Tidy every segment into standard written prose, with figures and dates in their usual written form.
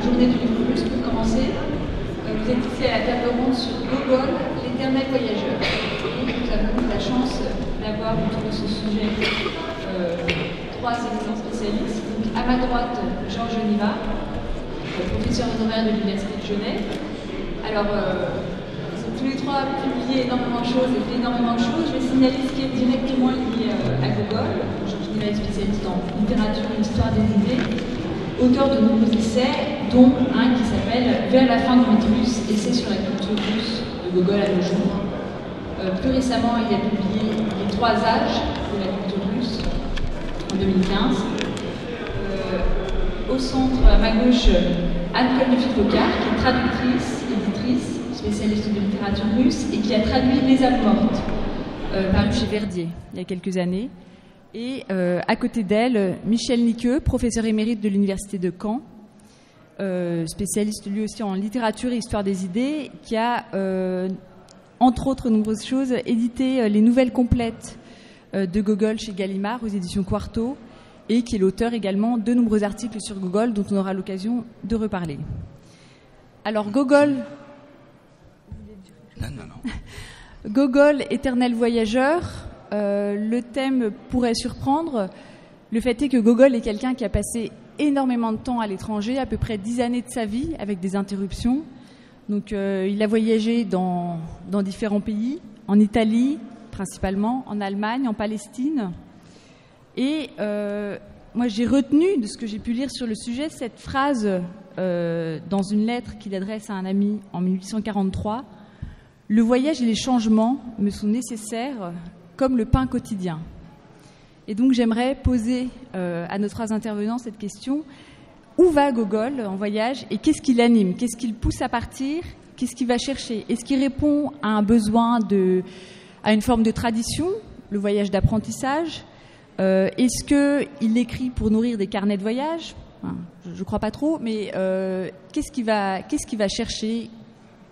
journée du livre russe. Pour commencer, vous êtes ici à la table ronde sur Gogol, l'éternel voyageur. Et nous avons eu la chance d'avoir autour de ce sujet trois excellents spécialistes. Donc, à ma droite, Georges Niva, professeur honoraire de l'Université de Genève. Alors, tous les trois publié énormément de choses et fait énormément de choses. Je vais signaler ce qui est directement lié à Gogol. Georges Niva est spécialiste en littérature et histoire des idées, auteur de nombreux essais, dont un qui s'appelle Vers la fin du mythe russe, essai sur la culture russe de Gogol à nos jours. Plus récemment, il a publié Les trois âges de la culture russe en 2015. Au centre, à ma gauche, Anne Colnefi-Focard, qui est traductrice, éditrice, spécialiste de littérature russe et qui a traduit Les âmes mortes, paru chez Verdier il y a quelques années. Et à côté d'elle, Michel Niqueux, professeur émérite de l'Université de Caen, spécialiste lui aussi en littérature et histoire des idées, qui a, entre autres nombreuses choses, édité les nouvelles complètes de Gogol chez Gallimard aux éditions Quarto, et qui est l'auteur également de nombreux articles sur Gogol dont on aura l'occasion de reparler. Alors Gogol... Non. Gogol, éternel voyageur, le thème pourrait surprendre. Le fait est que Gogol est quelqu'un qui a passé énormément de temps à l'étranger, à peu près 10 années de sa vie, avec des interruptions. Donc il a voyagé dans différents pays, en Italie principalement, en Allemagne, en Palestine. Et moi j'ai retenu, de ce que j'ai pu lire sur le sujet, cette phrase dans une lettre qu'il adresse à un ami en 1843. « Le voyage et les changements me sont nécessaires comme le pain quotidien. » Et donc j'aimerais poser à nos trois intervenants cette question. Où va Gogol en voyage et qu'est-ce qui l'anime? Qu'est-ce qui le pousse à partir? Qu'est-ce qu'il va chercher? Est-ce qu'il répond à un besoin, à une forme de tradition, le voyage d'apprentissage? Est-ce qu'il écrit pour nourrir des carnets de voyage? Je ne crois pas trop, mais qu'est-ce qu'il va chercher?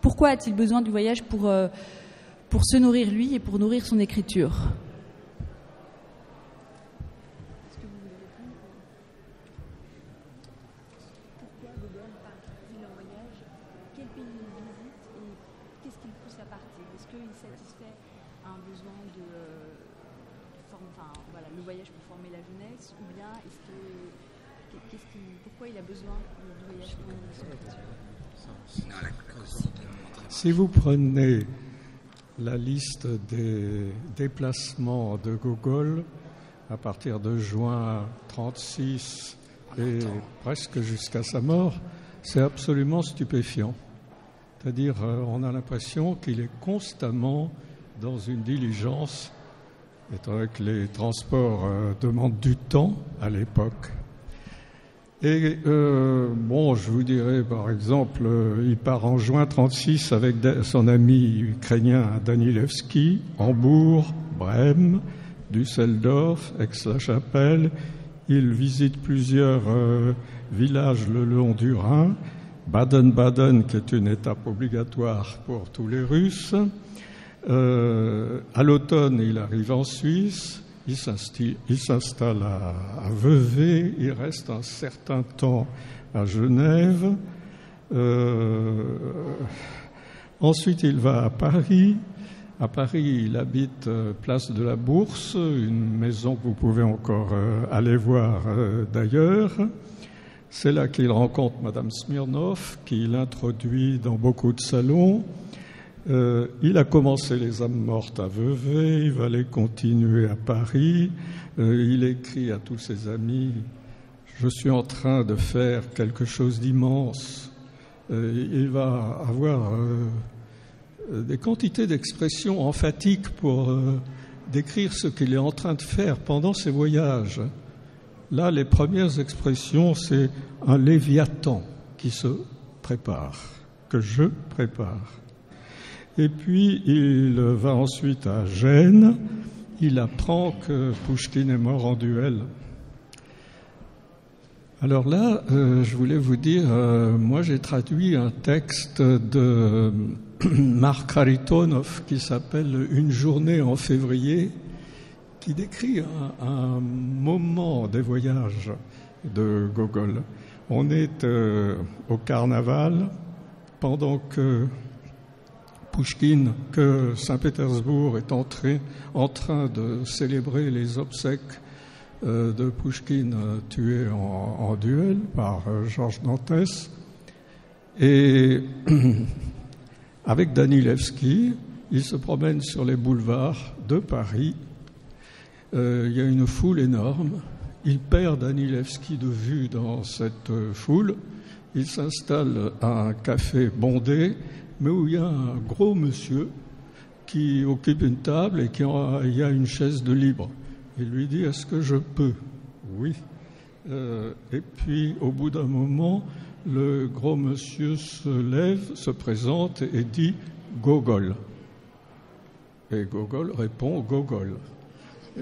Pourquoi a-t-il besoin du voyage pour se nourrir lui et pour nourrir son écriture? Est-ce que vous voulez répondre? Pourquoi Gogol part-il en voyage? Quel pays il visite et qu'est-ce qui le pousse à partir? Est-ce qu'il satisfait un besoin le voyage pour former la jeunesse, ou bien pourquoi il a besoin du voyage pour nourrir son écriture? Si vous prenez la liste des déplacements de Gogol à partir de juin 1936 et presque jusqu'à sa mort, c'est absolument stupéfiant. C'est-à-dire, on a l'impression qu'il est constamment dans une diligence, étant donné que les transports demandent du temps à l'époque. Et je vous dirais, par exemple, il part en juin 1936 avec son ami ukrainien Danilevski, Hambourg, Brême, Düsseldorf, Aix-la-Chapelle. Il visite plusieurs villages le long du Rhin, Baden-Baden, qui est une étape obligatoire pour tous les Russes. À l'automne, il arrive en Suisse. Il s'installe à Vevey, il reste un certain temps à Genève. Ensuite, il va à Paris. À Paris, il habite place de la Bourse, une maison que vous pouvez encore aller voir d'ailleurs. C'est là qu'il rencontre Madame Smirnov, qui l'introduit dans beaucoup de salons. Il a commencé Les âmes mortes à Vevey, il va les continuer à Paris. Il écrit à tous ses amis « Je suis en train de faire quelque chose d'immense ». Il va avoir des quantités d'expressions emphatiques pour décrire ce qu'il est en train de faire pendant ses voyages. Là, les premières expressions, c'est un léviathan qui se prépare, que je prépare. Et puis, il va ensuite à Gênes. Il apprend que Pouchkine est mort en duel. Alors là, je voulais vous dire, moi j'ai traduit un texte de Marc Kharitonov qui s'appelle « Une journée en février », qui décrit un moment des voyages de Gogol. On est au carnaval pendant que Saint-Pétersbourg est en train de célébrer les obsèques de Pouchkine tué en duel par Georges Dantès. Et avec Danilevski, il se promène sur les boulevards de Paris. Il y a une foule énorme. Il perd Danilevski de vue dans cette foule. Il s'installe à un café bondé, mais où il y a un gros monsieur qui occupe une table et il y a une chaise de libre. Il lui dit « Est-ce que je peux ?» « Oui. » Et puis, au bout d'un moment, le gros monsieur se lève, se présente et dit « Gogol ». Et Gogol répond « Gogol ».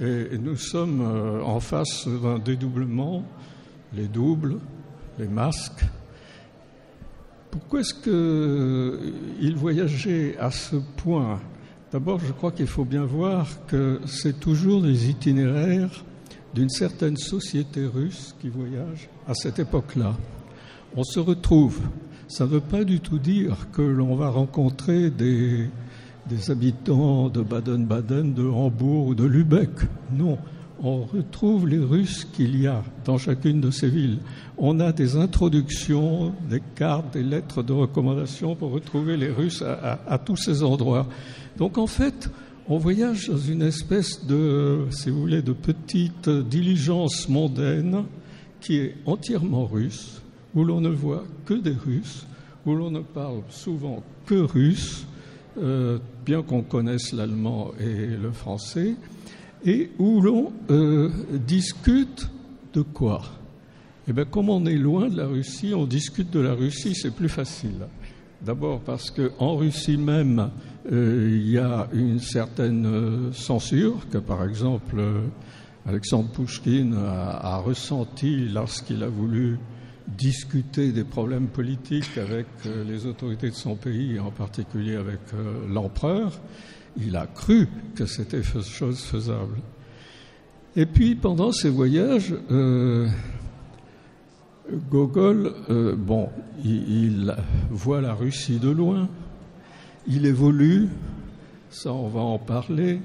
Et nous sommes en face d'un dédoublement, les doubles, les masques. Pourquoi est-ce qu'il voyageait à ce point ? D'abord, je crois qu'il faut bien voir que c'est toujours des itinéraires d'une certaine société russe qui voyage à cette époque-là. On se retrouve. Ça ne veut pas du tout dire que l'on va rencontrer des habitants de Baden-Baden, de Hambourg ou de Lübeck. Non, on retrouve les Russes qu'il y a dans chacune de ces villes. On a des introductions, des cartes, des lettres de recommandation pour retrouver les Russes à tous ces endroits. Donc en fait, on voyage dans une espèce de, si vous voulez, de petite diligence mondaine qui est entièrement russe, où l'on ne voit que des Russes, où l'on ne parle souvent que russe, bien qu'on connaisse l'allemand et le français, et où l'on discute de quoi ? Eh bien, comme on est loin de la Russie, on discute de la Russie, c'est plus facile. D'abord parce qu'en Russie même, il y a une certaine censure que, par exemple, Alexandre Pouchkine a ressenti lorsqu'il a voulu discuter des problèmes politiques avec les autorités de son pays, en particulier avec l'empereur. Il a cru que c'était chose faisable. Et puis, pendant ces voyages, Gogol, il voit la Russie de loin, il évolue, ça on va en parler.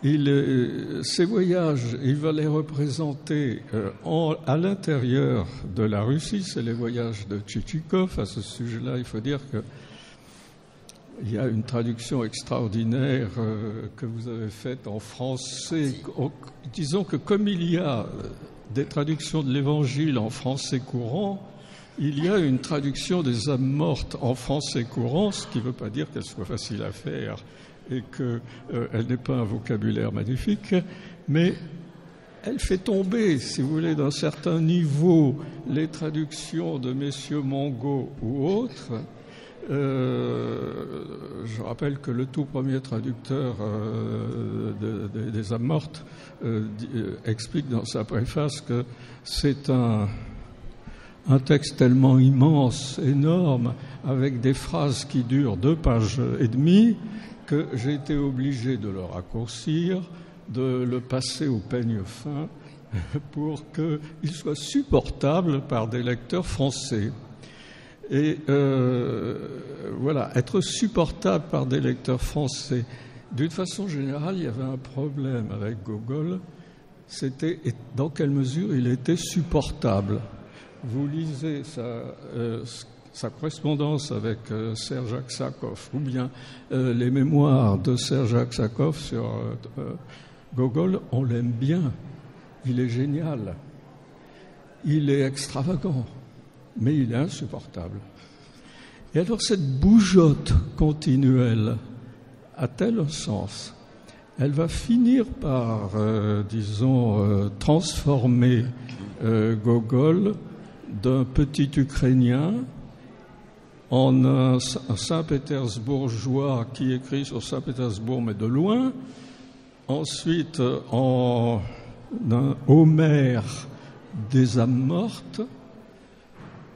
Ces voyages, il va les représenter à l'intérieur de la Russie, c'est les voyages de Tchitchikov. À ce sujet-là, il faut dire qu'il y a une traduction extraordinaire que vous avez faite en français. Disons que comme il y a des traductions de l'Évangile en français courant, il y a une traduction des âmes mortes en français courant, ce qui ne veut pas dire qu'elle soit facile à faire et qu'elle n'ait pas un vocabulaire magnifique, mais elle fait tomber, si vous voulez, d'un certain niveau, les traductions de messieurs Mongo ou autres. Je rappelle que le tout premier traducteur des âmes mortes explique dans sa préface que c'est un texte tellement immense, énorme, avec des phrases qui durent 2 pages et demie, que j'ai été obligé de le raccourcir, de le passer au peigne fin pour qu'il soit supportable par des lecteurs français. Et voilà, être supportable par des lecteurs français. D'une façon générale, il y avait un problème avec Gogol, c'était dans quelle mesure il était supportable. Vous lisez sa correspondance avec Serge Aksakov, ou bien les mémoires de Serge Aksakov sur Gogol, on l'aime bien, il est génial, il est extravagant, mais il est insupportable. Et alors cette bougeotte continuelle a-t-elle un sens ? Elle va finir par, transformer Gogol d'un petit Ukrainien en un Saint-Pétersbourgeois qui écrit sur Saint-Pétersbourg, mais de loin. Ensuite, en un Homère des âmes mortes.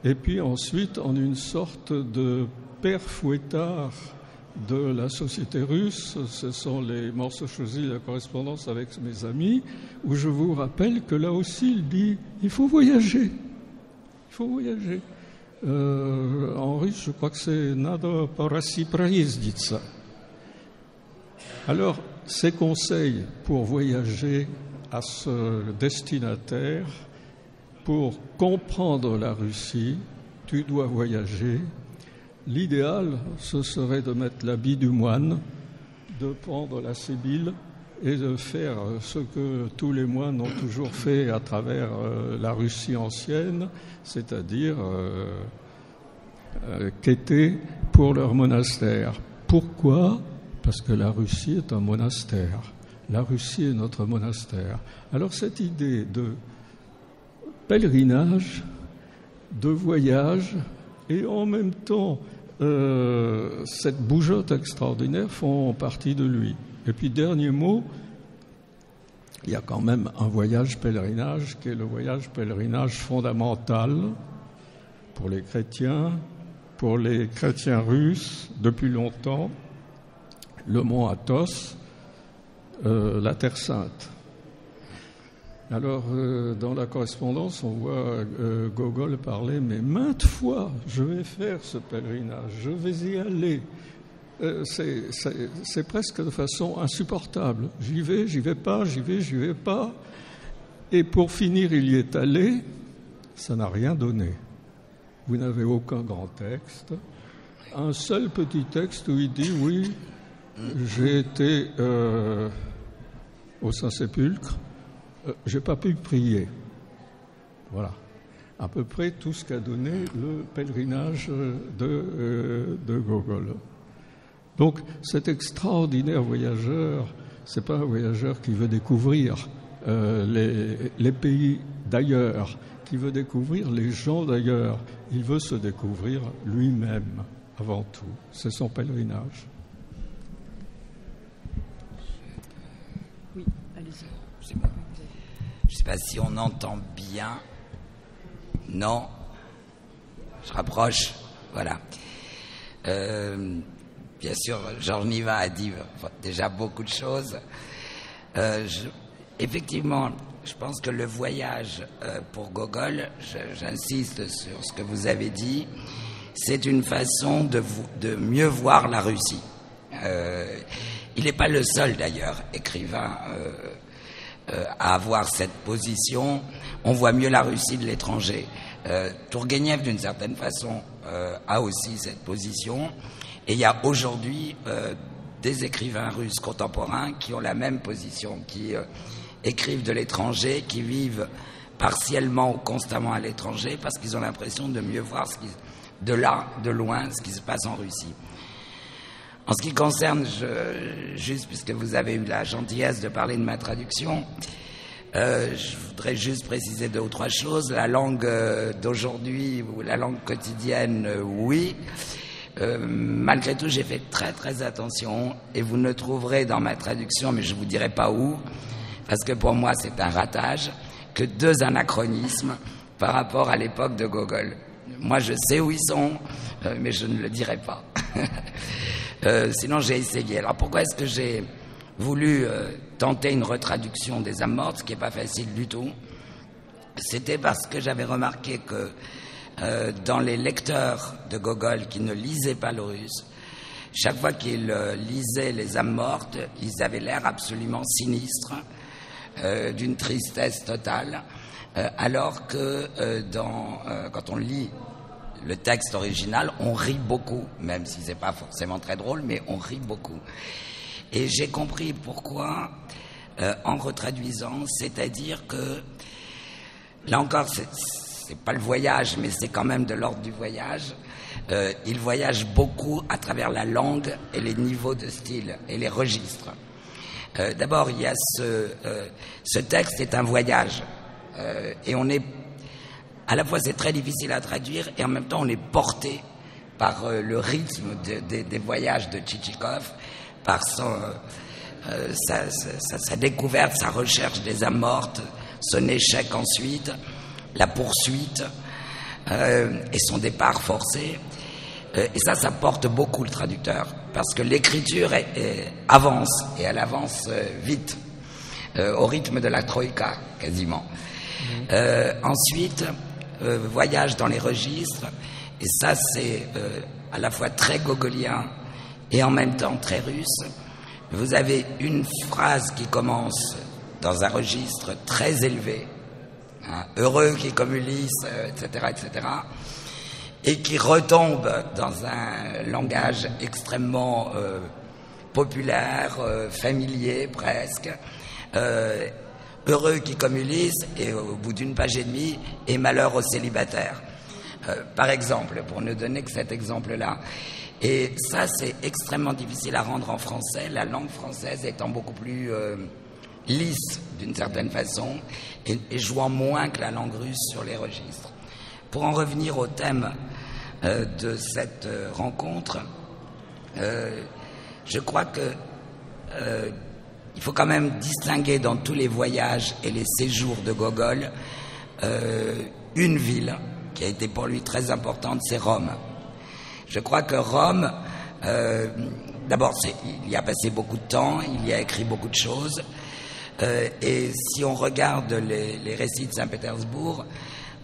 Et puis ensuite, en une sorte de père fouettard de la société russe. Ce sont les morceaux choisis de la correspondance avec mes amis, où je vous rappelle que là aussi, il dit, il faut voyager. Il faut voyager. En russe, je crois que c'est «надо по России проездиться». Alors, ces conseils pour voyager à ce destinataire, pour comprendre la Russie, tu dois voyager. L'idéal, ce serait de mettre l'habit du moine, de prendre la sébile et de faire ce que tous les moines ont toujours fait à travers la Russie ancienne, c'est-à-dire quêter pour leur monastère. Pourquoi ? Parce que la Russie est un monastère. La Russie est notre monastère. Alors cette idée de pèlerinage, de voyage et en même temps cette bougeotte extraordinaire font partie de lui. Et puis dernier mot, il y a quand même un voyage pèlerinage qui est le voyage pèlerinage fondamental pour les chrétiens russes depuis longtemps, le mont Athos, la Terre Sainte. Alors, dans la correspondance, on voit Gogol parler, mais maintes fois, je vais faire ce pèlerinage, je vais y aller. C'est presque de façon insupportable. J'y vais pas, j'y vais pas. Et pour finir, il y est allé, ça n'a rien donné. Vous n'avez aucun grand texte. Un seul petit texte où il dit, oui, j'ai été au Saint-Sépulcre, j'ai pas pu prier. Voilà. À peu près tout ce qu'a donné le pèlerinage de Gogol. Donc, cet extraordinaire voyageur, c'est pas un voyageur qui veut découvrir les pays d'ailleurs, qui veut découvrir les gens d'ailleurs. Il veut se découvrir lui-même avant tout. C'est son pèlerinage. Oui, allez-y. C'est bon. Je ne sais pas si on entend bien. Non. Je rapproche. Voilà. Bien sûr, Georges Niva a dit déjà beaucoup de choses. Effectivement, je pense que le voyage pour Gogol, j'insiste sur ce que vous avez dit, c'est une façon de mieux voir la Russie. Il n'est pas le seul d'ailleurs écrivain à avoir cette position. On voit mieux la Russie de l'étranger. Tourgueniev, d'une certaine façon, a aussi cette position. Et il y a aujourd'hui des écrivains russes contemporains qui ont la même position, qui écrivent de l'étranger, qui vivent partiellement ou constamment à l'étranger parce qu'ils ont l'impression de mieux voir de loin, ce qui se passe en Russie. En ce qui concerne, juste puisque vous avez eu la gentillesse de parler de ma traduction, je voudrais juste préciser 2 ou 3 choses. La langue d'aujourd'hui ou la langue quotidienne, oui. Malgré tout, j'ai fait très très attention et vous ne trouverez dans ma traduction, mais je ne vous dirai pas où, parce que pour moi c'est un ratage, que 2 anachronismes par rapport à l'époque de Gogol. Moi je sais où ils sont, mais je ne le dirai pas. Sinon j'ai essayé. Alors pourquoi est-ce que j'ai voulu tenter une retraduction des âmes mortes, ce qui n'est pas facile du tout? C'était parce que j'avais remarqué que dans les lecteurs de Gogol qui ne lisaient pas le russe, chaque fois qu'ils lisaient les âmes mortes, ils avaient l'air absolument sinistres, d'une tristesse totale, alors que quand on lit le texte original, on rit beaucoup, même si c'est pas forcément très drôle, mais on rit beaucoup. Et j'ai compris pourquoi en retraduisant, c'est-à-dire que là encore, c'est pas le voyage, mais c'est quand même de l'ordre du voyage. Il voyage beaucoup à travers la langue et les niveaux de style et les registres. D'abord, il y a ce texte est un voyage, et on est à la fois c'est très difficile à traduire et en même temps on est porté par le rythme des voyages de Tchitchikov, par sa découverte, sa recherche des âmes mortes, son échec ensuite, la poursuite et son départ forcé. Et ça porte beaucoup le traducteur, parce que l'écriture avance, et elle avance vite, au rythme de la troïka, quasiment. Ensuite, voyage dans les registres, et ça c'est à la fois très gogolien et en même temps très russe. Vous avez une phrase qui commence dans un registre très élevé, hein, heureux qui comme Ulysse, etc., etc., et qui retombe dans un langage extrêmement populaire, familier presque, heureux qui comme Ulysse, et au bout d'une page et demie, et malheur aux célibataires. Par exemple, pour ne donner que cet exemple-là. Et ça, c'est extrêmement difficile à rendre en français, la langue française étant beaucoup plus lisse d'une certaine façon, et jouant moins que la langue russe sur les registres. Pour en revenir au thème de cette rencontre, je crois que il faut quand même distinguer dans tous les voyages et les séjours de Gogol une ville qui a été pour lui très importante, c'est Rome. Je crois que Rome, d'abord, il y a passé beaucoup de temps, il y a écrit beaucoup de choses, et si on regarde les récits de Saint-Pétersbourg,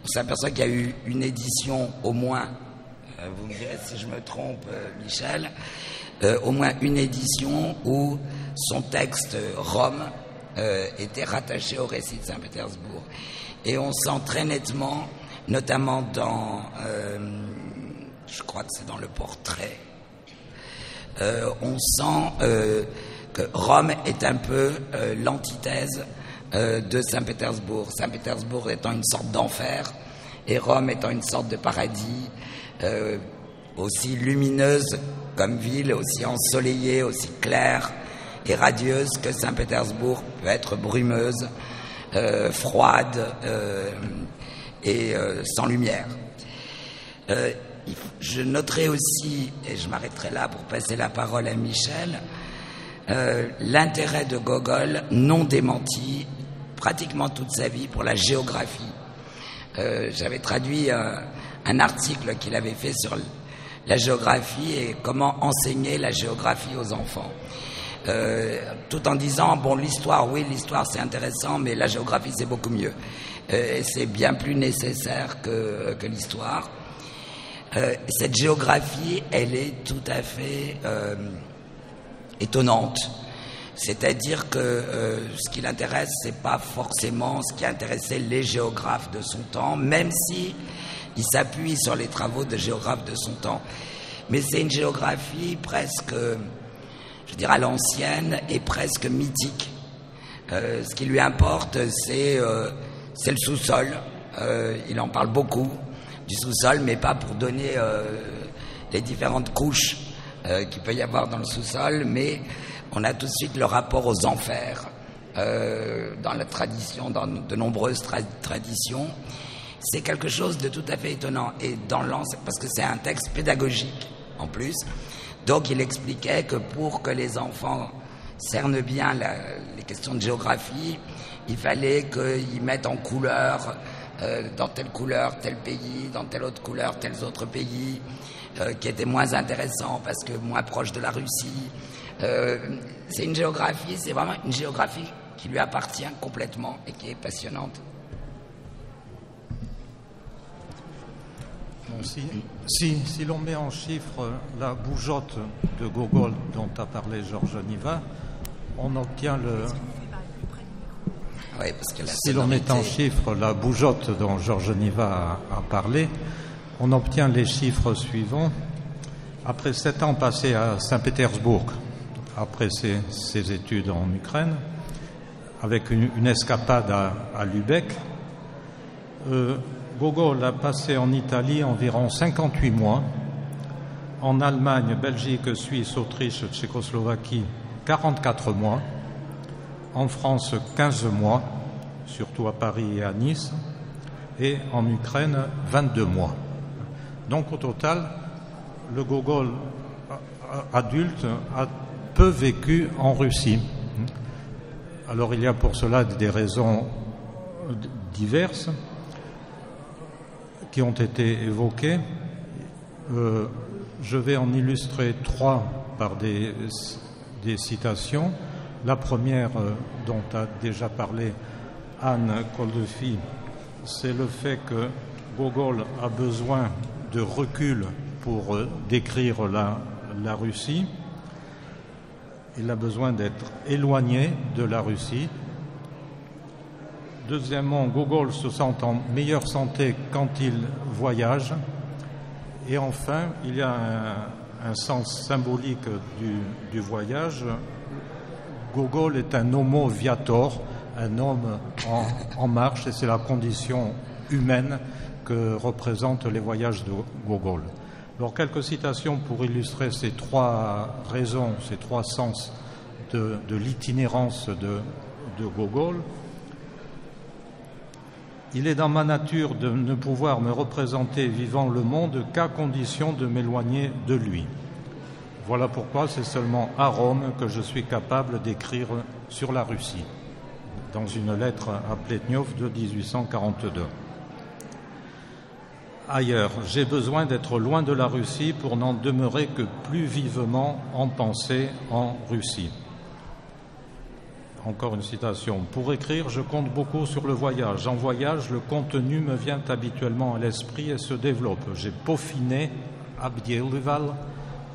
on s'aperçoit qu'il y a eu une édition au moins, vous me direz si je me trompe, Michel, au moins une édition où son texte Rome était rattaché au récit de Saint-Pétersbourg. Et on sent très nettement, notamment dans, je crois que c'est dans le portrait, on sent que Rome est un peu l'antithèse de Saint-Pétersbourg. Saint-Pétersbourg étant une sorte d'enfer et Rome étant une sorte de paradis, aussi lumineuse comme ville, aussi ensoleillée, aussi claire et radieuse que Saint-Pétersbourg peut être brumeuse, froide et sans lumière. Je noterai aussi, et je m'arrêterai là pour passer la parole à Michel, l'intérêt de Gogol non démenti pratiquement toute sa vie pour la géographie. J'avais traduit un article qu'il avait fait sur la géographie et comment enseigner la géographie aux enfants. Tout en disant, bon, l'histoire, oui, l'histoire c'est intéressant, mais la géographie c'est beaucoup mieux. Et c'est bien plus nécessaire que l'histoire. Cette géographie, elle est tout à fait étonnante. C'est-à-dire que ce qui l'intéresse, c'est pas forcément ce qui intéressait les géographes de son temps, même si il s'appuie sur les travaux de géographes de son temps. Mais c'est une géographie presque, je dirais, à l'ancienne et presque mythique. Ce qui lui importe, c'est le sous-sol. Il en parle beaucoup du sous-sol, mais pas pour donner les différentes couches qu'il peut y avoir dans le sous-sol, mais on a tout de suite le rapport aux enfers dans la tradition, dans de nombreuses traditions. C'est quelque chose de tout à fait étonnant, et parce que c'est un texte pédagogique en plus. Donc il expliquait que pour que les enfants cernent bien les questions de géographie, il fallait qu'ils mettent en couleur, dans telle couleur tel pays, dans telle autre couleur tels autres pays, qui étaient moins intéressants parce que moins proches de la Russie. C'est une géographie, c'est vraiment une géographie qui lui appartient complètement et qui est passionnante. Si l'on met en chiffres la bougeotte de Gogol dont a parlé Georges Niva, on obtient Oui, parce que si l'on met en chiffres la bougeotte dont Georges Niva a parlé, on obtient les chiffres suivants. Après 7 ans passés à Saint-Pétersbourg, après ses études en Ukraine, avec une escapade à Lübeck, Gogol a passé en Italie environ 58 mois, en Allemagne, Belgique, Suisse, Autriche, Tchécoslovaquie, 44 mois, en France, 15 mois, surtout à Paris et à Nice, et en Ukraine, 22 mois. Donc au total, le Gogol adulte a peu vécu en Russie. Alors il y a pour cela des raisons diverses qui ont été évoquées. Je vais en illustrer 3 par des citations. La première, dont a déjà parlé Anne Koldefy, c'est le fait que Gogol a besoin de recul pour décrire la Russie. Il a besoin d'être éloigné de la Russie. Deuxièmement, Gogol se sent en meilleure santé quand il voyage. Et enfin, il y a un sens symbolique du voyage. Gogol est un homo viator, un homme en marche, et c'est la condition humaine que représentent les voyages de Gogol. Alors, quelques citations pour illustrer ces trois raisons, ces trois sens de l'itinérance de Gogol. Il est dans ma nature de ne pouvoir me représenter vivant le monde qu'à condition de m'éloigner de lui. Voilà pourquoi c'est seulement à Rome que je suis capable d'écrire sur la Russie, dans une lettre à Pletnyov de 1842. Ailleurs, j'ai besoin d'être loin de la Russie pour n'en demeurer que plus vivement en pensée en Russie. Encore une citation. Pour écrire, je compte beaucoup sur le voyage. En voyage, le contenu me vient habituellement à l'esprit et se développe. J'ai peaufiné, abdielival,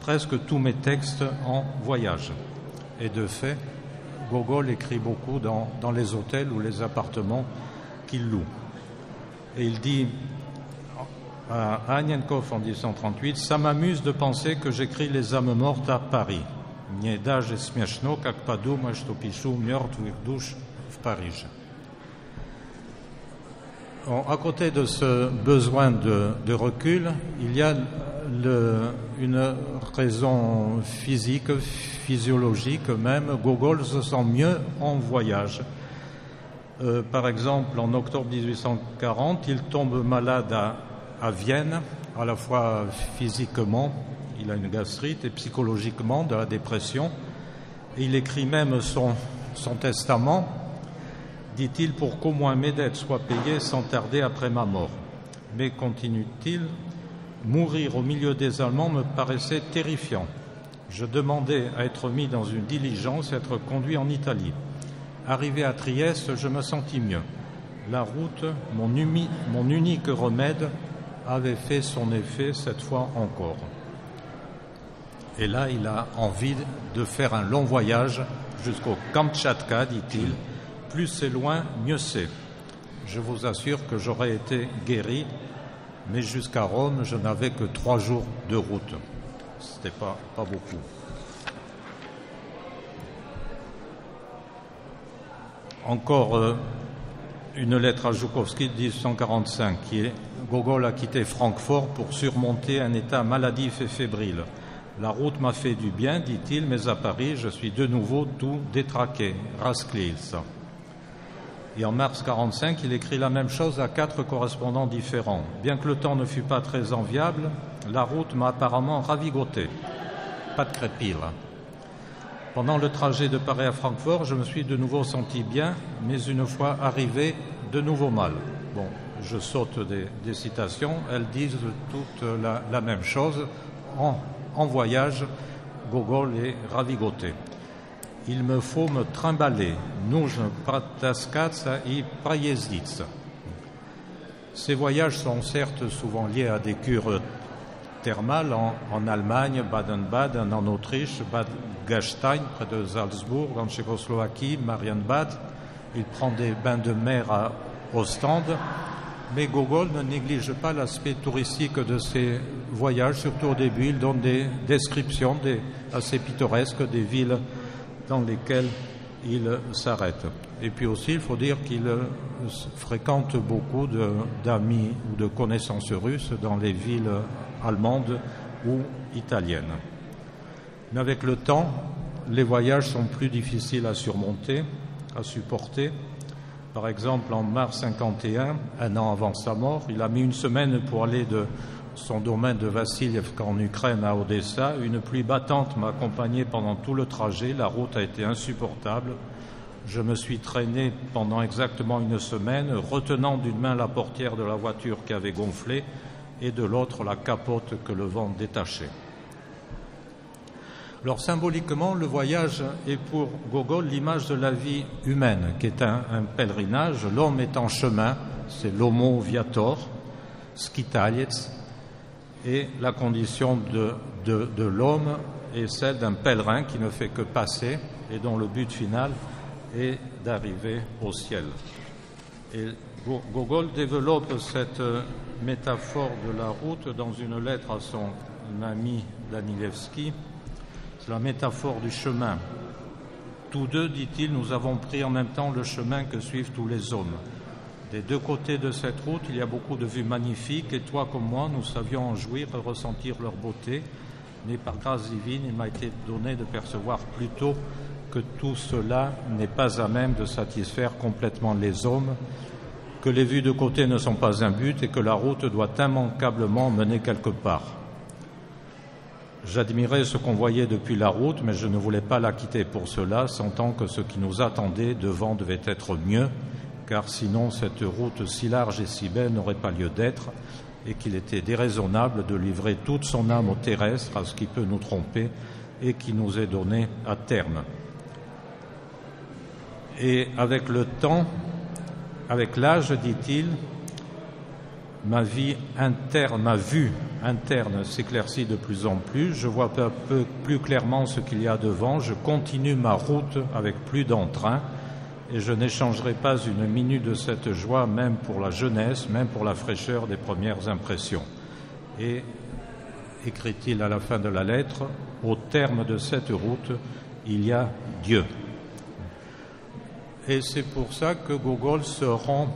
presque tous mes textes en voyage. Et de fait, Gogol écrit beaucoup dans les hôtels ou les appartements qu'il loue. Et il dit à Anienkov en 1938, « Ça m'amuse de penser que j'écris les âmes mortes à Paris. Мне даже смешно, как подумать, что пишу мертвых душ в Париж. » À côté de ce besoin de recul, il y a une raison physique, physiologique même. Gogol se sent mieux en voyage. Par exemple, en octobre 1840, il tombe malade à Vienne, à la fois physiquement, il a une gastrite, et psychologiquement de la dépression. Et il écrit même son testament, dit-il, pour qu'au moins mes dettes soient payées sans tarder après ma mort. Mais, continue-t-il, mourir au milieu des Allemands me paraissait terrifiant. Je demandais à être mis dans une diligence et être conduit en Italie. Arrivé à Trieste, je me sentis mieux. La route, mon unique remède, avait fait son effet cette fois encore. Et là, il a envie de faire un long voyage jusqu'au Kamtchatka, dit-il. Plus c'est loin, mieux c'est. Je vous assure que j'aurais été guéri, mais jusqu'à Rome, je n'avais que 3 jours de route. C'était pas beaucoup. Encore une lettre à Joukovski de 1845, qui est « Gogol a quitté Francfort pour surmonter un état maladif et fébrile. La route m'a fait du bien, dit-il, mais à Paris, je suis de nouveau tout détraqué. Rasklils. » Et en mars 1945, il écrit la même chose à 4 correspondants différents. Bien que le temps ne fût pas très enviable, la route m'a apparemment ravigoté. Pas de crépile. Pendant le trajet de Paris à Francfort, je me suis de nouveau senti bien, mais une fois arrivé, de nouveau mal. Bon, je saute des citations, elles disent toutes la même chose. En voyage, Gogol est ravigoté. Il me faut me trimballer. Нужно протаскаться и проездиться. Ces voyages sont certes souvent liés à des cures thermales en Allemagne, Baden-Baden, en Autriche, Bad Gastein, près de Salzbourg, en Tchécoslovaquie, Marienbad. Il prend des bains de mer à Ostende. Mais Gogol ne néglige pas l'aspect touristique de ces voyages, surtout au début. Il donne des descriptions assez pittoresques des villes dans lesquelles il s'arrête. Et puis aussi, il faut dire qu'il fréquente beaucoup d'amis ou de connaissances russes dans les villes allemandes ou italiennes. Mais avec le temps, les voyages sont plus difficiles à surmonter, à supporter. Par exemple, en mars 1951, un an avant sa mort, il a mis 1 semaine pour aller de son domaine de Vassilievka en Ukraine à Odessa. Une pluie battante m'a accompagné pendant tout le trajet. La route a été insupportable. Je me suis traîné pendant exactement 1 semaine, retenant d'une main la portière de la voiture qui avait gonflé et de l'autre la capote que le vent détachait. Alors symboliquement, le voyage est pour Gogol l'image de la vie humaine, qui est un pèlerinage. L'homme est en chemin, c'est l'homo viator, skitaliets, et la condition de l'homme est celle d'un pèlerin qui ne fait que passer et dont le but final est d'arriver au ciel. Et Gogol développe cette métaphore de la route dans une lettre à son ami Danilevski. C'est la métaphore du chemin. Tous deux, dit-il, nous avons pris en même temps le chemin que suivent tous les hommes. Des deux côtés de cette route, il y a beaucoup de vues magnifiques, et toi comme moi, nous savions en jouir et ressentir leur beauté, mais par grâce divine, il m'a été donné de percevoir plutôt que tout cela n'est pas à même de satisfaire complètement les hommes, que les vues de côté ne sont pas un but et que la route doit immanquablement mener quelque part. J'admirais ce qu'on voyait depuis la route, mais je ne voulais pas la quitter pour cela, sentant que ce qui nous attendait devant devait être mieux, car sinon cette route si large et si belle n'aurait pas lieu d'être, et qu'il était déraisonnable de livrer toute son âme au terrestre, à ce qui peut nous tromper et qui nous est donné à terme. Et avec le temps, avec l'âge, dit-il, ma vue interne s'éclaircit de plus en plus, je vois peu à peu plus clairement ce qu'il y a devant, je continue ma route avec plus d'entrain et je n'échangerai pas une minute de cette joie, même pour la jeunesse, même pour la fraîcheur des premières impressions. Et, écrit-il à la fin de la lettre, au terme de cette route, il y a Dieu. Et c'est pour ça que Gogol se rend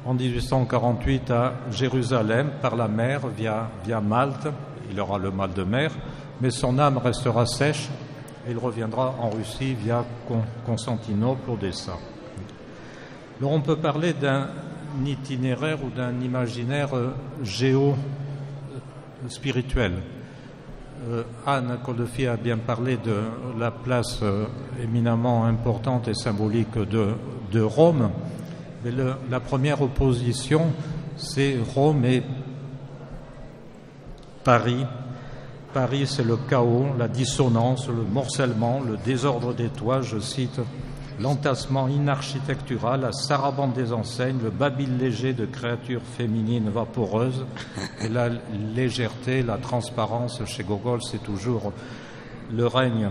en 1848 à Jérusalem par la mer via Malte. Il aura le mal de mer, mais son âme restera sèche et il reviendra en Russie via Constantinople, Odessa. Alors on peut parler d'un itinéraire ou d'un imaginaire géo-spirituel. Anne Koldefy a bien parlé de la place éminemment importante et symbolique de Rome. Mais la première opposition, c'est Rome et Paris. Paris, c'est le chaos, la dissonance, le morcellement, le désordre des toits, je cite, l'entassement inarchitectural, la sarabande des enseignes, le babil léger de créatures féminines vaporeuses, et la légèreté, la transparence chez Gogol, c'est toujours le règne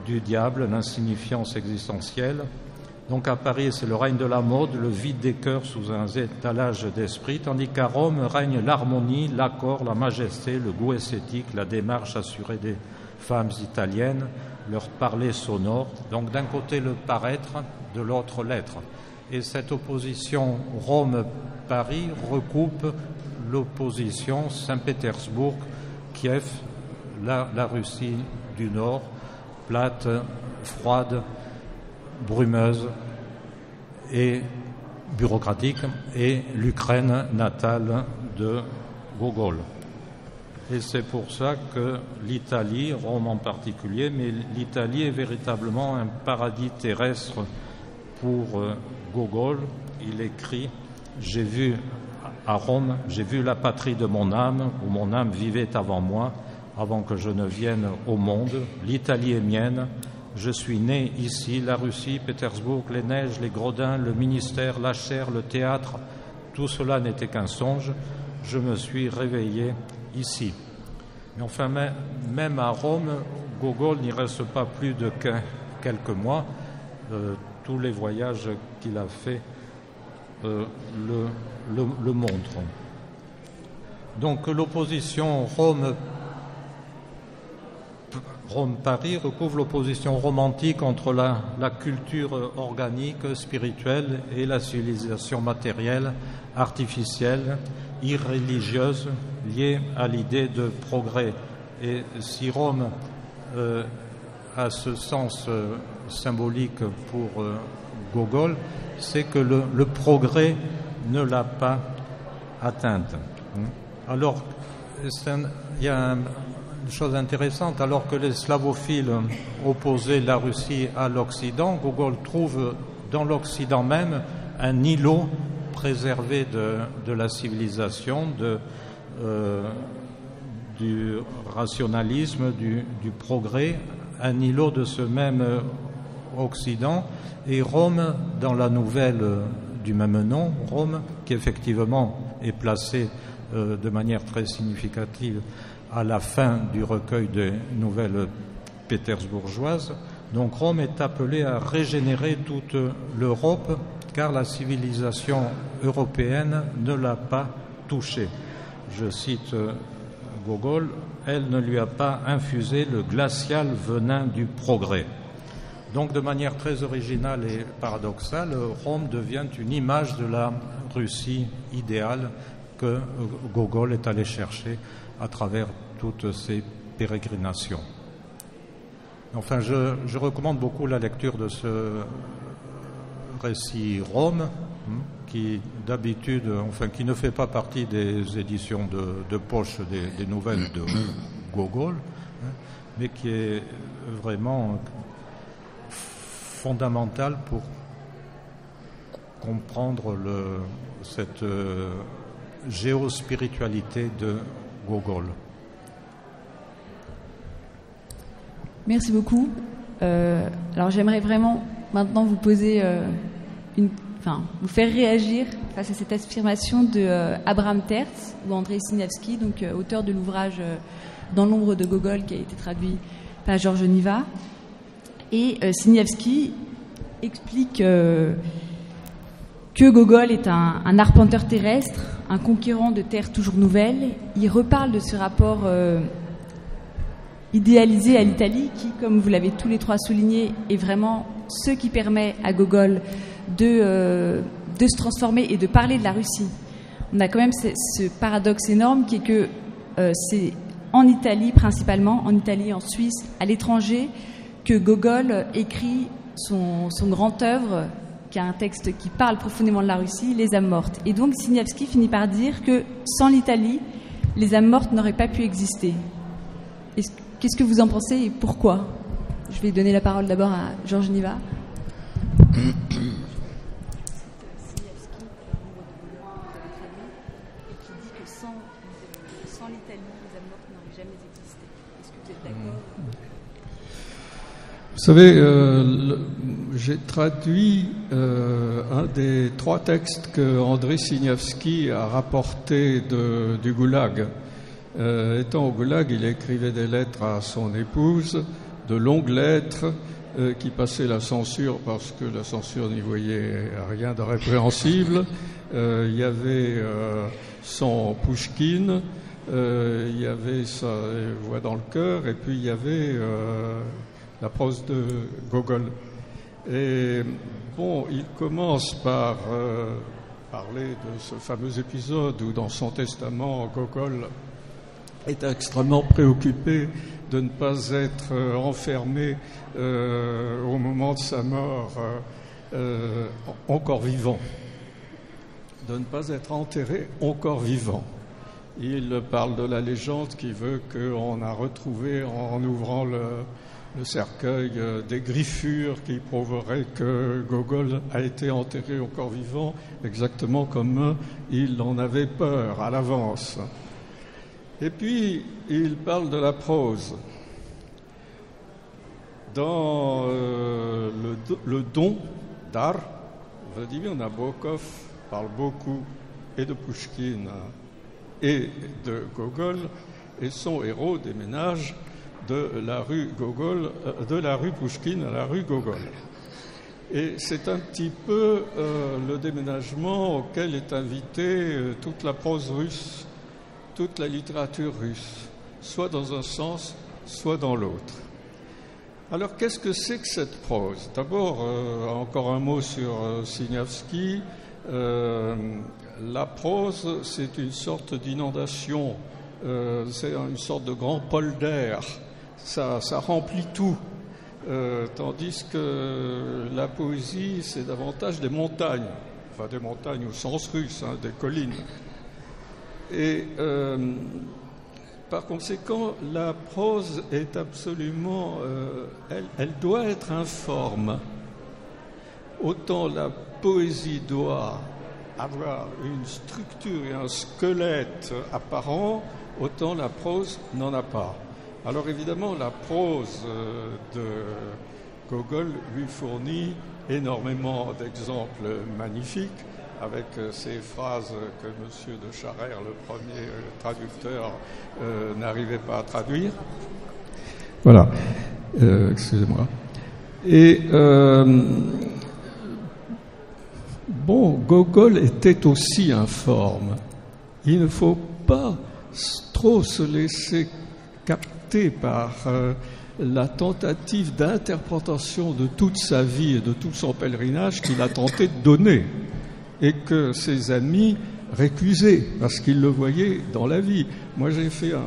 du diable, l'insignifiance existentielle. Donc à Paris, c'est le règne de la mode, le vide des cœurs sous un étalage d'esprit, tandis qu'à Rome règne l'harmonie, l'accord, la majesté, le goût esthétique, la démarche assurée des femmes italiennes, leur parler sonore. Donc d'un côté le paraître, de l'autre l'être. Et cette opposition Rome-Paris recoupe l'opposition Saint-Pétersbourg-Kiev, la Russie du Nord, plate, froide, brumeuse et bureaucratique, et l'Ukraine natale de Gogol. Et c'est pour ça que l'Italie, Rome en particulier, mais l'Italie est véritablement un paradis terrestre pour Gogol. Il écrit « J'ai vu à Rome, j'ai vu la patrie de mon âme, où mon âme vivait avant moi, avant que je ne vienne au monde. L'Italie est mienne. Je suis né ici, la Russie, Pétersbourg, les neiges, les gredins, le ministère, la chair, le théâtre. Tout cela n'était qu'un songe. Je me suis réveillé ici. » Mais enfin, même à Rome, Gogol n'y reste pas plus de quelques mois. Tous les voyages qu'il a faits le montrent. Donc l'opposition Rome-Paris recouvre l'opposition romantique entre la culture organique, spirituelle et la civilisation matérielle, artificielle, irreligieuse, liée à l'idée de progrès. Et si Rome a ce sens symbolique pour Gogol, c'est que le progrès ne l'a pas atteinte. Alors, il y a une chose intéressante, alors que les slavophiles opposaient la Russie à l'Occident, Gogol trouve dans l'Occident même un îlot préservé de la civilisation, du rationalisme, du progrès, un îlot de ce même Occident. Et Rome, dans la nouvelle du même nom, Rome, qui effectivement est placée de manière très significative à la fin du recueil des nouvelles pétersbourgeoises. Donc Rome est appelée à régénérer toute l'Europe, car la civilisation européenne ne l'a pas touchée. Je cite Gogol, elle ne lui a pas infusé le glacial venin du progrès. Donc de manière très originale et paradoxale, Rome devient une image de la Russie idéale que Gogol est allé chercher à travers toutes ses pérégrinations. Enfin, je recommande beaucoup la lecture de ce récit Rome, qui d'habitude, enfin qui ne fait pas partie des éditions de poche des nouvelles de Gogol, mais qui est vraiment fondamental pour comprendre cette géospiritualité de Gogol. Merci beaucoup. Alors j'aimerais vraiment maintenant vous poser vous faire réagir face à cette affirmation de Abraham Terz ou Andrei Siniavski, donc auteur de l'ouvrage Dans l'ombre de Gogol, qui a été traduit par Georges Niva. Et Siniavski explique que Gogol est un arpenteur terrestre, un conquérant de terres toujours nouvelles. Il reparle de ce rapport idéalisé à l'Italie qui, comme vous l'avez tous les trois souligné, est vraiment ce qui permet à Gogol de se transformer et de parler de la Russie. On a quand même ce paradoxe énorme qui est que c'est en Italie principalement, en Italie, en Suisse, à l'étranger, que Gogol écrit son grand œuvre, qui est un texte qui parle profondément de la Russie, Les âmes mortes. Et donc Siniavski finit par dire que sans l'Italie, les âmes mortes n'auraient pas pu exister. Qu'est-ce que vous en pensez et pourquoi ? Je vais donner la parole d'abord à Georges Niva. Sans l'Italie, les âmes mortes n'auraient jamais existé. Est-ce que vous êtes d'accord ? Vous savez, j'ai traduit un des 3 textes que Andrei Siniavski a rapportés du Goulag. Étant au Goulag, il écrivait des lettres à son épouse, de longues lettres qui passaient la censure parce que la censure n'y voyait rien de répréhensible. Il y avait son Pouchkine, il y avait sa voix dans le cœur, et puis il y avait la prose de Gogol. Et bon, il commence par parler de ce fameux épisode où dans son testament, Gogol est extrêmement préoccupé de ne pas être enfermé au moment de sa mort encore vivant, de ne pas être enterré encore vivant. Il parle de la légende qui veut qu'on a retrouvé en ouvrant le cercueil des griffures qui prouveraient que Gogol a été enterré encore vivant, exactement comme il en avait peur à l'avance. Et puis, il parle de la prose. Dans le don, Dar, Vladimir Nabokov parle beaucoup et de Pouchkine et de Gogol, et son héros déménage de la rue Gogol, de la rue Pouchkine à la rue Gogol. Et c'est un petit peu le déménagement auquel est invitée toute la prose russe, toute la littérature russe, soit dans un sens, soit dans l'autre. Alors, qu'est-ce que c'est que cette prose ? D'abord, encore un mot sur Siniavski. La prose, c'est une sorte d'inondation, c'est une sorte de grand polder. Ça remplit tout. Tandis que la poésie, c'est davantage des montagnes, enfin des montagnes au sens russe, des collines. Et par conséquent, la prose est absolument... elle doit être informe. Autant la poésie doit avoir une structure et un squelette apparent, autant la prose n'en a pas. Alors évidemment, la prose de Gogol lui fournit énormément d'exemples magnifiques, avec ces phrases que M. de Charère, le premier traducteur, n'arrivait pas à traduire. Voilà, excusez-moi. Et Gogol était aussi informe. Il ne faut pas trop se laisser capter par la tentative d'interprétation de toute sa vie et de tout son pèlerinage qu'il a tenté de donner, et que ses amis récusaient parce qu'ils le voyaient dans la vie. Moi, j'ai fait une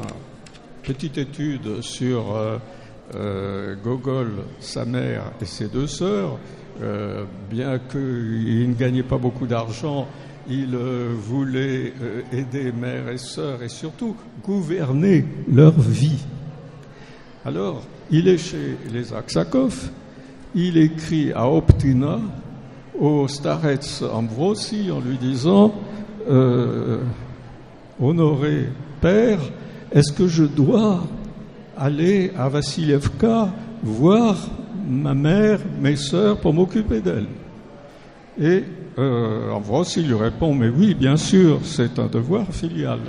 petite étude sur Gogol, sa mère et ses deux sœurs. Bien qu'il ne gagnait pas beaucoup d'argent, il voulait aider mère et sœurs et surtout gouverner leur vie. Alors, il est chez les Aksakov, il écrit à Optina, au starets Ambrosi, en lui disant Honoré père, est-ce que je dois aller à Vassilievka voir ma mère, mes sœurs, pour m'occuper d'elles? Et Ambrosi lui répond, mais oui, bien sûr, c'est un devoir filial.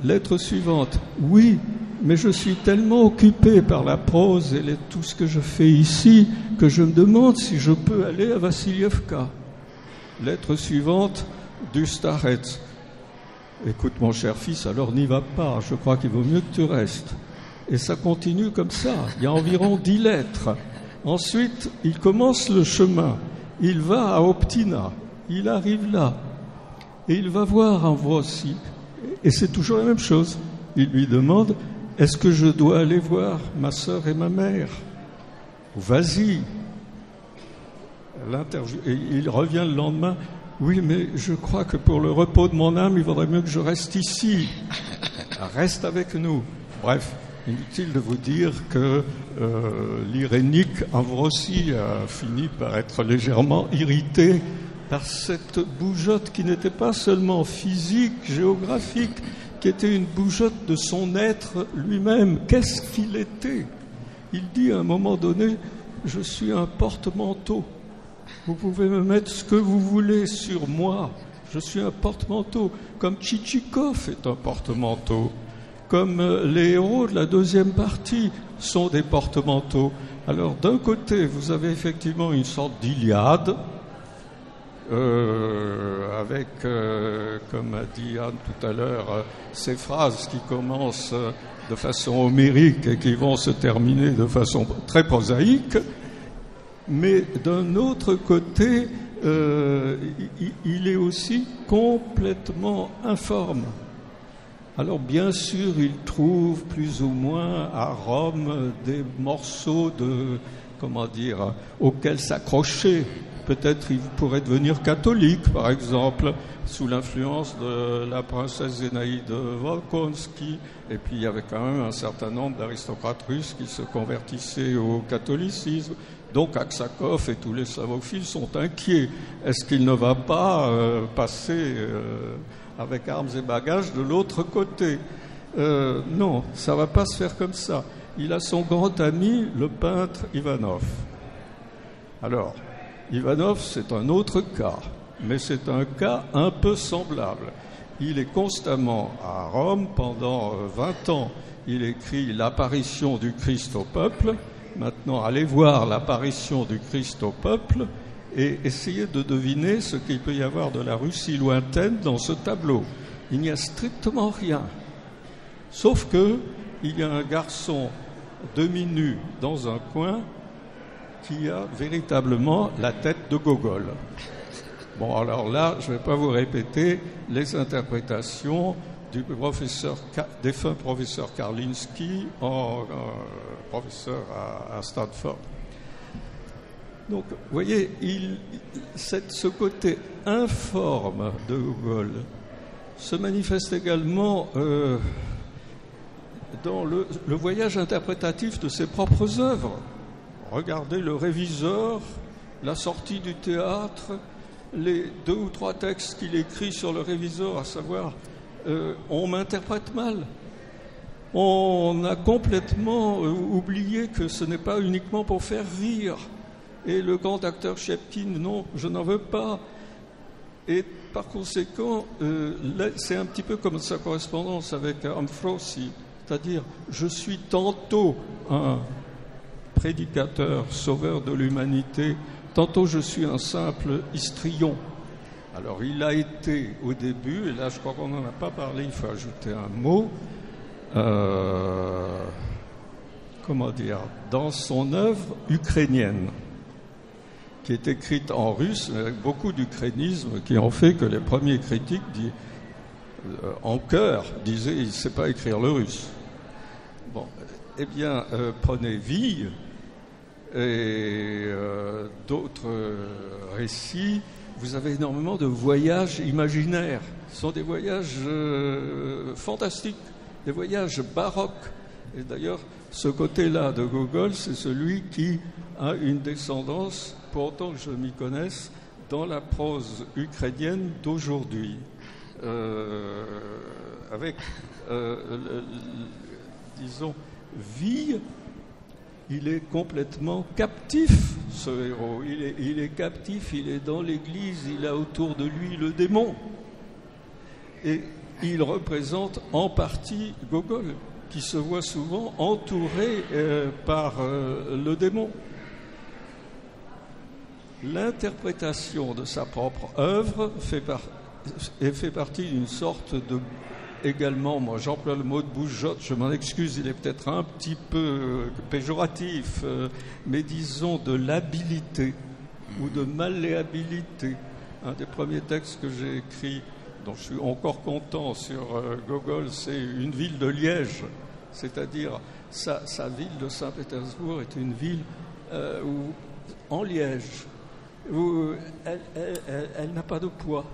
Lettre suivante, oui, mais je suis tellement occupé par la prose et tout ce que je fais ici que je me demande si je peux aller à Vassilievka. Lettre suivante, du starets. Écoute mon cher fils, alors n'y va pas, je crois qu'il vaut mieux que tu restes. Et ça continue comme ça, il y a environ 10 lettres. Ensuite, il commence le chemin, il va à Optina, il arrive là, et il va voir Ambrosi, et c'est toujours la même chose. Il lui demande, est-ce que je dois aller voir ma sœur et ma mère? Vas-y. Et il revient le lendemain, oui, mais je crois que pour le repos de mon âme, il vaudrait mieux que je reste ici. Reste avec nous. Bref. Inutile de vous dire que l'irénique Ambrosi a fini par être légèrement irrité par cette bougeotte qui n'était pas seulement physique, géographique, qui était une bougeotte de son être lui-même. Qu'est-ce qu'il était? Il dit à un moment donné, je suis un porte-manteau. Vous pouvez me mettre ce que vous voulez sur moi. Je suis un porte-manteau, comme Tchitchikov est un porte-manteau. Comme les héros de la deuxième partie sont des porte-manteaux. Alors d'un côté, vous avez effectivement une sorte d'Iliade, avec, comme a dit Anne tout à l'heure, ces phrases qui commencent de façon homérique et qui vont se terminer de façon très prosaïque. Mais d'un autre côté, il est aussi complètement informe. Alors bien sûr, il trouve plus ou moins à Rome des morceaux auxquels s'accrocher. Peut-être il pourrait devenir catholique, par exemple, sous l'influence de la princesse Zénaïde Volkonsky. Et puis il y avait quand même un certain nombre d'aristocrates russes qui se convertissaient au catholicisme. Donc Aksakov et tous les slavophiles sont inquiets. Est-ce qu'il ne va pas passer avec armes et bagages de l'autre côté? Non, ça ne va pas se faire comme ça. Il a son grand ami, le peintre Ivanov. Alors, Ivanov, c'est un autre cas, mais c'est un cas un peu semblable. Il est constamment à Rome pendant 20 ans. Il écrit l'apparition du Christ au peuple. Maintenant, allez voir l'apparition du Christ au peuple et essayez de deviner ce qu'il peut y avoir de la Russie lointaine dans ce tableau. Il n'y a strictement rien. Sauf que il y a un garçon demi-nu dans un coin qui a véritablement la tête de Gogol. Bon, alors là, je ne vais pas vous répéter les interprétations du défunt professeur Karlinski, professeur à Stanford. Donc, vous voyez, ce côté informe de Gogol se manifeste également dans le voyage interprétatif de ses propres œuvres. Regardez le Réviseur, la sortie du théâtre, les 2 ou 3 textes qu'il écrit sur le Réviseur, à savoir on m'interprète mal. On a complètement oublié que ce n'est pas uniquement pour faire rire. Et le grand acteur Shchepkin, non, je n'en veux pas. Et par conséquent, c'est un petit peu comme sa correspondance avec Amfrossi, c'est-à-dire je suis tantôt un prédicateur, sauveur de l'humanité, tantôt je suis un simple histrion. Alors il a été au début, et là je crois qu'on n'en a pas parlé, il faut ajouter un mot, dans son œuvre ukrainienne, qui est écrite en russe, avec beaucoup d'ukrainisme, qui ont fait que les premiers critiques, en chœur, disaient il ne sait pas écrire le russe. Bon, eh bien, prenez Vie et d'autres récits. Vous avez énormément de voyages imaginaires. Ce sont des voyages fantastiques, des voyages baroques. Et d'ailleurs, ce côté-là de Gogol, c'est celui qui a une descendance, pour autant que je m'y connaisse, dans la prose ukrainienne d'aujourd'hui. Avec, disons, Vie, il est complètement captif, ce héros. Il est captif, il est dans l'église, il a autour de lui le démon. Et il représente en partie Gogol, qui se voit souvent entouré par le démon. L'interprétation de sa propre œuvre fait partie d'une sorte de... Également, moi j'emploie le mot de bougeotte, je m'en excuse, il est peut-être un petit peu péjoratif, mais disons de l'habilité ou de malléabilité. Un des premiers textes que j'ai écrit, dont je suis encore content sur Gogol, c'est Une ville de Liège, c'est-à-dire sa ville de Saint-Pétersbourg est une ville en Liège, où elle n'a pas de poids.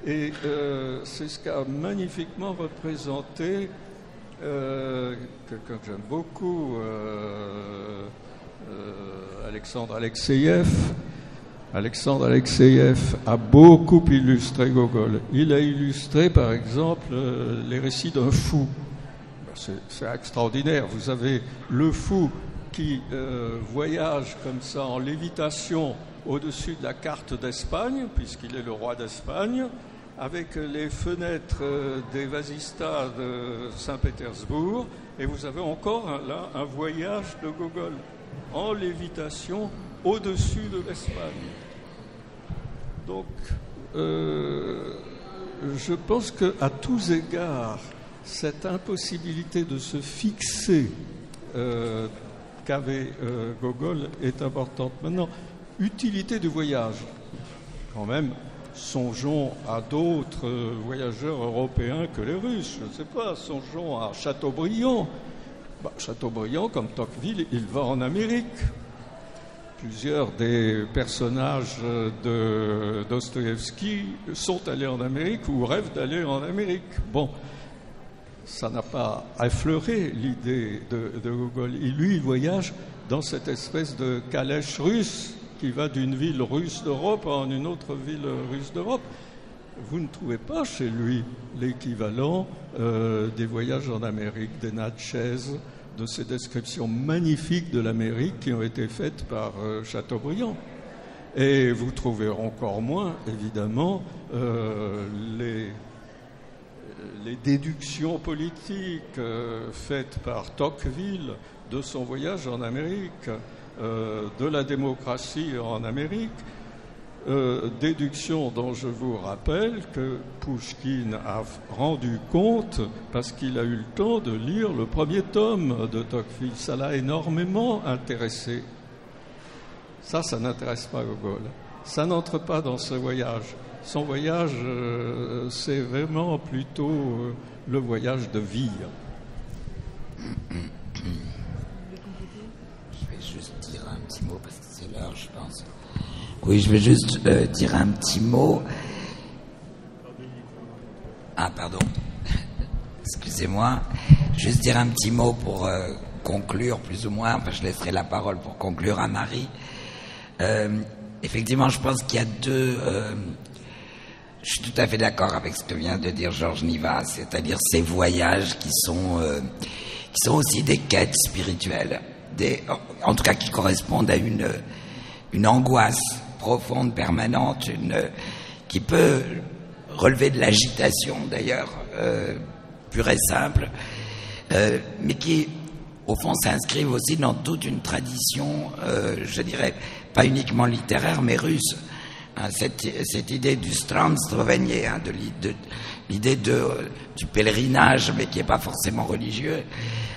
Et c'est ce qu'a magnifiquement représenté quelqu'un que j'aime beaucoup, Alexandre Alexeïev. Alexandre Alexeïev a beaucoup illustré Gogol. Il a illustré, par exemple, les récits d'un fou. C'est extraordinaire. Vous avez le fou qui voyage comme ça en lévitation au-dessus de la carte d'Espagne, puisqu'il est le roi d'Espagne, avec les fenêtres des vasistas de Saint-Pétersbourg, et vous avez encore là un voyage de Gogol en lévitation au-dessus de l'Espagne. Donc, je pense qu'à tous égards, cette impossibilité de se fixer qu'avait Gogol est importante. Maintenant, utilité du voyage, quand même. Songeons à d'autres voyageurs européens que les Russes, je ne sais pas, songeons à Chateaubriand. Chateaubriand, comme Tocqueville, il va en Amérique. Plusieurs des personnages de Dostoïevski sont allés en Amérique ou rêvent d'aller en Amérique. Bon, ça n'a pas effleuré l'idée de Gogol. Il voyage dans cette espèce de calèche russe qui va d'une ville russe d'Europe à une autre ville russe d'Europe. Vous ne trouvez pas chez lui l'équivalent des voyages en Amérique, des Natchez, de ces descriptions magnifiques de l'Amérique qui ont été faites par Chateaubriand. Et vous trouvez encore moins, évidemment, les déductions politiques faites par Tocqueville de son voyage en Amérique, de la démocratie en Amérique, déduction dont je vous rappelle que Pouchkine a rendu compte parce qu'il a eu le temps de lire le premier tome de Tocqueville. Ça l'a énormément intéressé. Ça n'intéresse pas Gogol. Ça n'entre pas dans ce voyage. Son voyage, c'est vraiment plutôt le voyage de vie. Mot parce que c'est l'heure, je pense. Oui, je vais juste dire un petit mot. Ah, pardon. Excusez-moi. Juste dire un petit mot pour conclure, plus ou moins. Enfin, je laisserai la parole pour conclure à Marie. Effectivement, je pense qu'il y a deux... je suis tout à fait d'accord avec ce que vient de dire Georges Niva, c'est-à-dire ces voyages qui sont aussi des quêtes spirituelles. En tout cas qui correspondent à une angoisse profonde, permanente, qui peut relever de l'agitation d'ailleurs, pure et simple, mais qui au fond s'inscrivent aussi dans toute une tradition, je dirais, pas uniquement littéraire, mais russe. Hein, cette idée du stranstrovenie, hein, de l'idée du pèlerinage, mais qui n'est pas forcément religieux,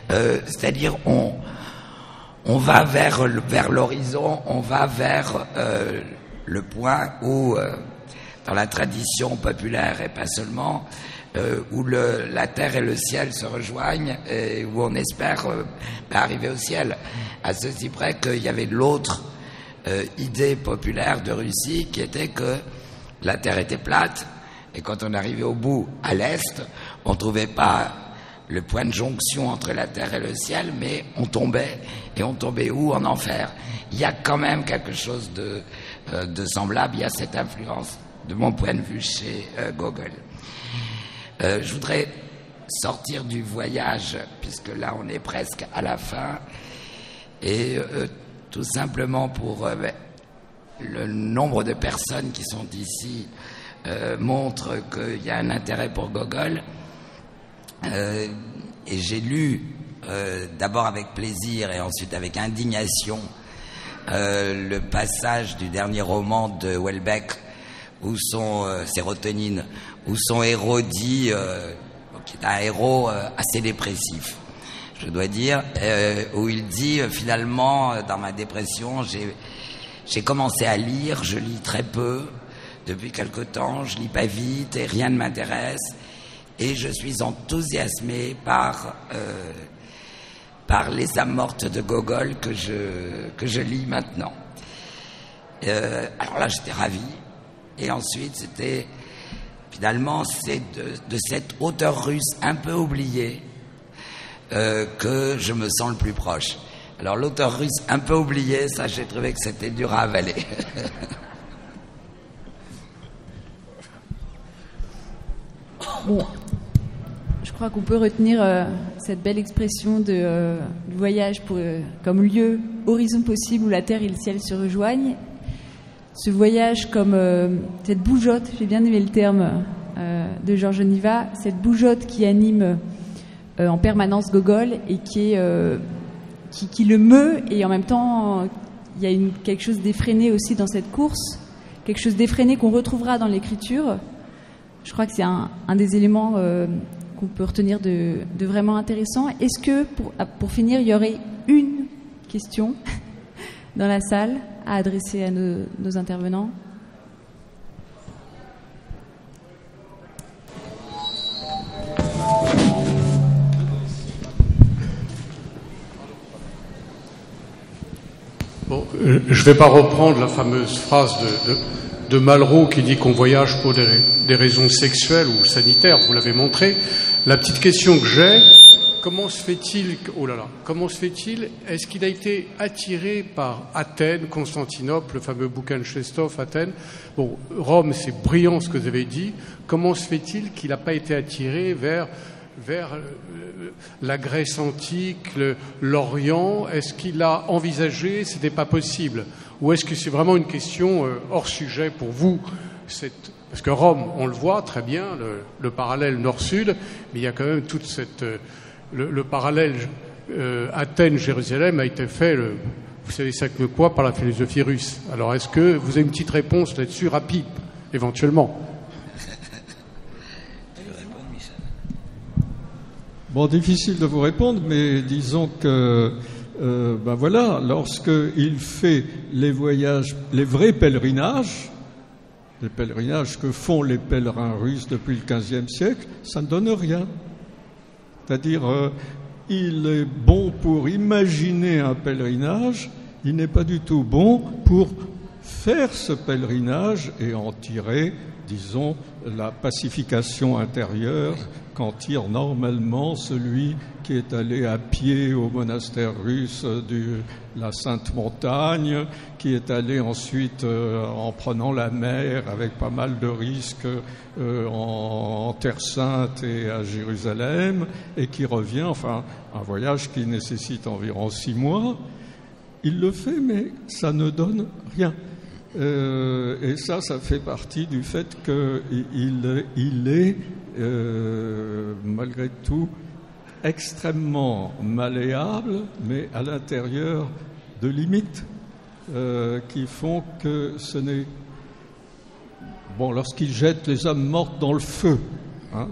c'est-à-dire on va vers l'horizon, on va vers le point où, dans la tradition populaire et pas seulement, où la terre et le ciel se rejoignent et où on espère arriver au ciel. À ceci près qu'il y avait l'autre idée populaire de Russie qui était que la terre était plate et quand on arrivait au bout, à l'est, on ne trouvait pas le point de jonction entre la terre et le ciel, mais on tombait. Et on tombait où? En enfer. Il y a quand même quelque chose de semblable, il y a cette influence, de mon point de vue, chez Gogol. Je voudrais sortir du voyage, puisque là on est presque à la fin, et tout simplement pour le nombre de personnes qui sont ici montre qu'il y a un intérêt pour Gogol. Et j'ai lu d'abord avec plaisir et ensuite avec indignation le passage du dernier roman de Houellebecq où Sérotonine, où son héros dit, qui est un héros assez dépressif, je dois dire, où il dit finalement dans ma dépression j'ai commencé à lire, je lis très peu depuis quelque temps, je lis pas vite et rien ne m'intéresse. Et je suis enthousiasmé par Les âmes mortes de Gogol que je lis maintenant. Alors là, j'étais ravi. Et ensuite, c'est de cet auteur russe un peu oublié que je me sens le plus proche. Alors l'auteur russe un peu oublié, ça, j'ai trouvé que c'était dur à avaler. Bon. Je crois qu'on peut retenir cette belle expression du voyage comme lieu, horizon possible où la terre et le ciel se rejoignent. Ce voyage comme cette bougeotte, j'ai bien aimé le terme de Georges Niva, cette bougeotte qui anime en permanence Gogol et qui le meut, et en même temps il y a quelque chose d'effréné aussi dans cette course, quelque chose d'effréné qu'on retrouvera dans l'écriture. Je crois que c'est un des éléments qu'on peut retenir de vraiment intéressant. Est-ce que, pour finir, il y aurait une question dans la salle à adresser à nos intervenants? Bon, je ne vais pas reprendre la fameuse phrase de Malraux qui dit qu'on voyage pour des raisons sexuelles ou sanitaires, vous l'avez montré. La petite question que j'ai, comment se fait-il, est-ce qu'il a été attiré par Athènes, Constantinople, le fameux bouquin de Chestov, Athènes? Bon, Rome, c'est brillant ce que vous avez dit. Comment se fait-il qu'il n'a pas été attiré vers la Grèce antique, l'Orient? Est-ce qu'il a envisagé, c'était pas possible? Ou est-ce que c'est vraiment une question hors sujet pour vous? Parce que Rome, on le voit très bien, le parallèle nord-sud, mais il y a quand même toute cette... Le parallèle Athènes-Jérusalem a été fait, vous savez ça que quoi, par la philosophie russe. Alors est-ce que vous avez une petite réponse là-dessus, rapide, éventuellement? Bon, difficile de vous répondre, mais disons que, voilà, lorsqu'il fait les voyages, les vrais pèlerinages, les pèlerinages que font les pèlerins russes depuis le XVe siècle, ça ne donne rien. C'est-à-dire, il est bon pour imaginer un pèlerinage, il n'est pas du tout bon pour faire ce pèlerinage et en tirer, disons, la pacification intérieure qu'en tire normalement celui qui est allé à pied au monastère russe de la Sainte Montagne, qui est allé ensuite en prenant la mer avec pas mal de risques en Terre Sainte et à Jérusalem, et qui revient, enfin un voyage qui nécessite environ 6 mois. Il le fait, mais ça ne donne rien. Et ça fait partie du fait qu'il est, malgré tout, extrêmement malléable, mais à l'intérieur de limites qui font que ce n'est... Bon, lorsqu'il jette les âmes mortes dans le feu, hein,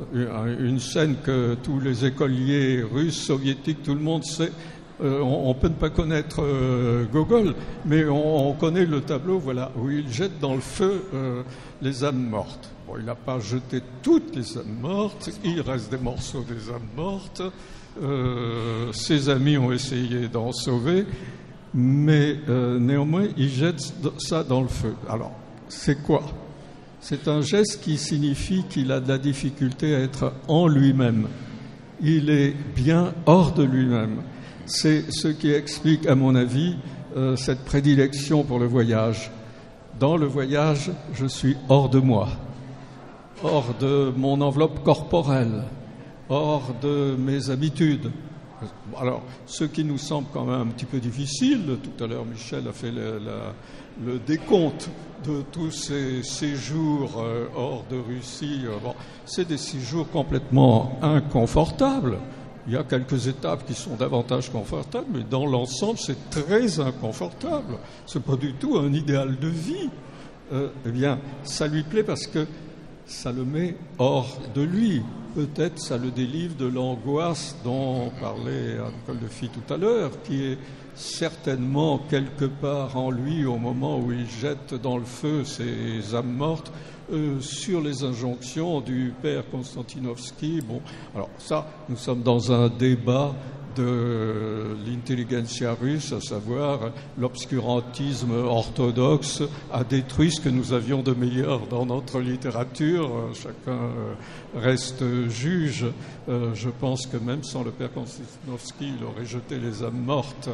une scène que tous les écoliers russes, soviétiques, tout le monde sait... on peut ne pas connaître Gogol, mais on connaît le tableau, voilà, où il jette dans le feu les âmes mortes. Bon, il n'a pas jeté toutes les âmes mortes, il reste des morceaux des âmes mortes. Ses amis ont essayé d'en sauver, mais néanmoins, il jette ça dans le feu. Alors, c'est quoi ? C'est un geste qui signifie qu'il a de la difficulté à être en lui-même. Il est bien hors de lui-même. C'est ce qui explique, à mon avis, cette prédilection pour le voyage. Dans le voyage, je suis hors de moi, hors de mon enveloppe corporelle, hors de mes habitudes. Alors, ce qui nous semble quand même un petit peu difficile, tout à l'heure Michel a fait le décompte de tous ces séjours hors de Russie, bon, c'est des séjours complètement inconfortables. Il y a quelques étapes qui sont davantage confortables, mais dans l'ensemble, c'est très inconfortable. C'est pas du tout un idéal de vie. Eh bien, ça lui plaît parce que ça le met hors de lui. Peut-être ça le délivre de l'angoisse dont parlait Anne Coldefi tout à l'heure, qui est certainement quelque part en lui au moment où il jette dans le feu ses âmes mortes, sur les injonctions du père Konstantinovski. Bon, alors ça, nous sommes dans un débat de l'intelligentsia russe, à savoir l'obscurantisme orthodoxe a détruit ce que nous avions de meilleur dans notre littérature. Chacun reste juge. Je pense que même sans le père Konstantinovski, il aurait jeté les âmes mortes.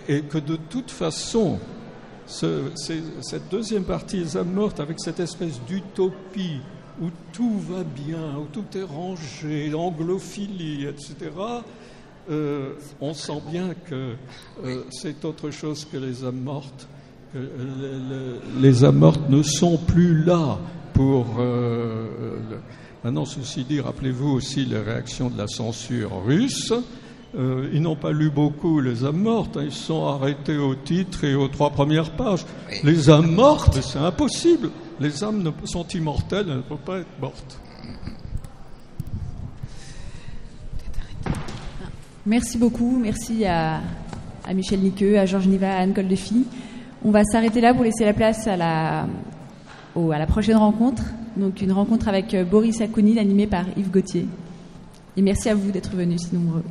Et que de toute façon, cette deuxième partie, les âmes mortes, avec cette espèce d'utopie où tout va bien, où tout est rangé, l'anglophilie, etc., on sent bien que c'est autre chose que les âmes mortes. Que les âmes mortes ne sont plus là pour... Maintenant, ceci dit, rappelez-vous aussi les réactions de la censure russe. Ils n'ont pas lu beaucoup les âmes mortes, hein, ils sont arrêtés au titre et aux 3 premières pages. Les âmes mortes, c'est impossible. Les âmes sont immortelles, elles ne peuvent pas être mortes. Merci beaucoup, merci à Michel Niqueux, à Georges Niva, à Anne Coldefi. On va s'arrêter là pour laisser la place à la prochaine rencontre, donc une rencontre avec Boris Akounine animée par Yves Gauthier. Et merci à vous d'être venus si nombreux.